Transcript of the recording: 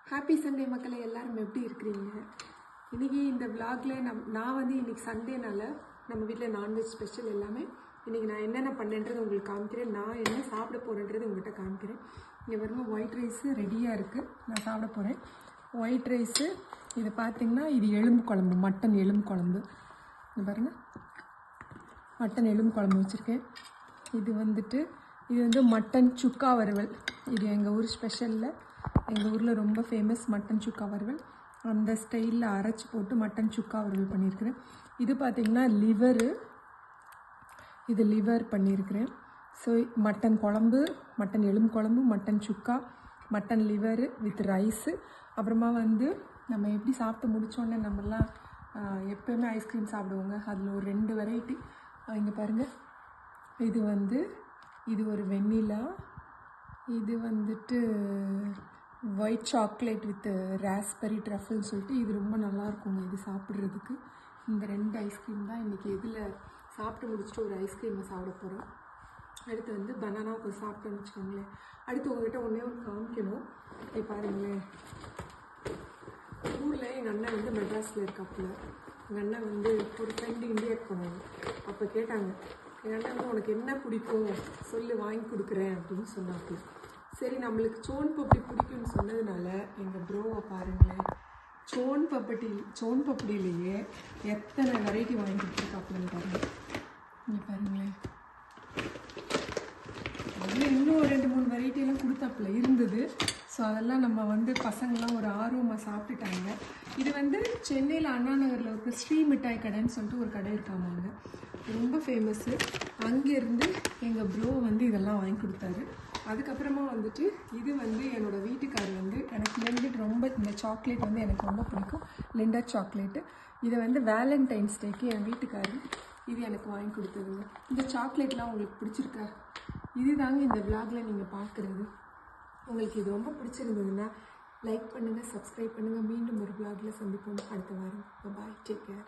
Happy Sunday மக்களை எல்லாரும் எப்படி இருக்கிறீங்க? இன்றைக்கி இந்த விலாகில் நான் வந்து இன்றைக்கி சண்டேனால நம்ம வீட்டில் நான்வெஜ் ஸ்பெஷல் எல்லாமே இன்றைக்கி நான் என்னென்ன பண்ணேன்றது உங்களுக்கு காமிக்கிறேன். நான் என்ன சாப்பிட போகிறேன்றது உங்கள்கிட்ட காமிக்கிறேன். இங்கே பாருங்கள், ஒயிட் ரைஸு ரெடியாக இருக்குது. நான் சாப்பிட போகிறேன் ஒயிட் ரைஸு. இது பார்த்திங்கன்னா இது எலும்பு குழம்பு, மட்டன் எலும்பு குழம்பு. இது பாருங்கள், மட்டன் எலும்பு குழம்பு வச்சுருக்கேன். இது வந்து மட்டன் சுக்கா வறுவல். இது எங்கள் ஊர் ஸ்பெஷலில், எங்கள் ஊரில் ரொம்ப ஃபேமஸ் மட்டன் சுக்கா வறுவல். அந்த ஸ்டைலில் அரைச்சி போட்டு மட்டன் சுக்கா வறுவல் பண்ணியிருக்கிறேன். இது பார்த்திங்கன்னா லிவரு, இது லிவர் பண்ணியிருக்கிறேன். ஸோ மட்டன் குழம்பு, மட்டன் எலும்பு குழம்பு, mutton chukka, mutton liver with rice. அப்புறமா வந்து நம்ம எப்படி சாப்பிட்டு முடித்தோன்னே நம்மலாம் எப்போயுமே ஐஸ்கிரீம் சாப்பிடுவோங்க. அதில் ஒரு 2 வெரைட்டி இங்கே பாருங்கள். இது ஒரு வெண்ணிலா, இது ஒயிட் சாக்லேட் வித் ராஸ்பெரி ட்ரஃபிள்னு சொல்லிட்டு இது ரொம்ப நல்லாயிருக்குங்க இது சாப்பிட்றதுக்கு. இந்த 2 ஐஸ்கிரீம் தான் இன்றைக்கி இதில் சாப்பிட்டு முடிச்சுட்டு ஒரு ஐஸ்கிரீமை சாப்பிட போகிறோம். அடுத்து பனானா ஒரு சாப்பிட்டோன்னு வச்சுக்கோங்களேன். அடுத்து உங்கள்கிட்ட ஒன்றே காமிக்கணும். இப்போ பாருங்களேன், ஊரில் எங்கள் அண்ணன் மெட்ராஸில் இருக்காப்புல. எங்கள் அண்ணன் ஒரு ஃப்ரெண்டு இந்தியாவுக்கு போனாங்க. அப்போ கேட்டாங்க, எங்கள் அண்ணன் உனக்கு என்ன பிடிக்கும் சொல்லி வாங்கி கொடுக்குறேன் அப்படின்னு சொன்னாப்புல. சரி, நம்மளுக்கு சோன் பப்படி பிடிக்கும்னு சொன்னதுனால எங்கள் ப்ரோவை பாருங்களேன், சோன் பப்படியிலேயே எத்தனை வெரைட்டி வாங்கி கொடுத்துருக்காப்புலன்னு பாருங்கள். இங்கே பாருங்களேன், அதில் இன்னும் 2-3 வெரைட்டியெல்லாம் கொடுத்தாப்புல இருந்தது. ஸோ அதெல்லாம் நம்ம பசங்கள்லாம் ஒரு ஆர்வமாக சாப்பிட்டுட்டாங்க. இது சென்னையில் அண்ணா நகரில் இருக்க ஸ்ரீ மிட்டாய் கடைன்னு சொல்லிட்டு ஒரு கடை இருக்காமாங்க, ரொம்ப ஃபேமஸ்ஸு. அங்கேருந்து எங்கள் ப்ரோ இதெல்லாம் வாங்கி கொடுத்தாரு. அதுக்கப்புறமா இது என்னோடய வீட்டுக்கார் எனக்கு லிண்டட் ரொம்ப, இந்த சாக்லேட் எனக்கு ரொம்ப பிடிக்கும், லிண்டட் சாக்லேட்டு. இதை வேலண்டைன்ஸ் டேக்கு என் வீட்டுக்காரர் இது எனக்கு வாங்கி கொடுத்ததுங்க. இந்த சாக்லேட்லாம் உங்களுக்கு பிடிச்சிருக்கா? இது தாங்க இந்த விலாகில் நீங்கள் பார்க்குறது. உங்களுக்கு இது ரொம்ப பிடிச்சிருந்ததுன்னா லைக் பண்ணுங்கள், சப்ஸ்கிரைப் பண்ணுங்கள். மீண்டும் ஒரு விலாகில் சந்திப்போம் அடுத்த வாரம். பாய், டேக் கேர்.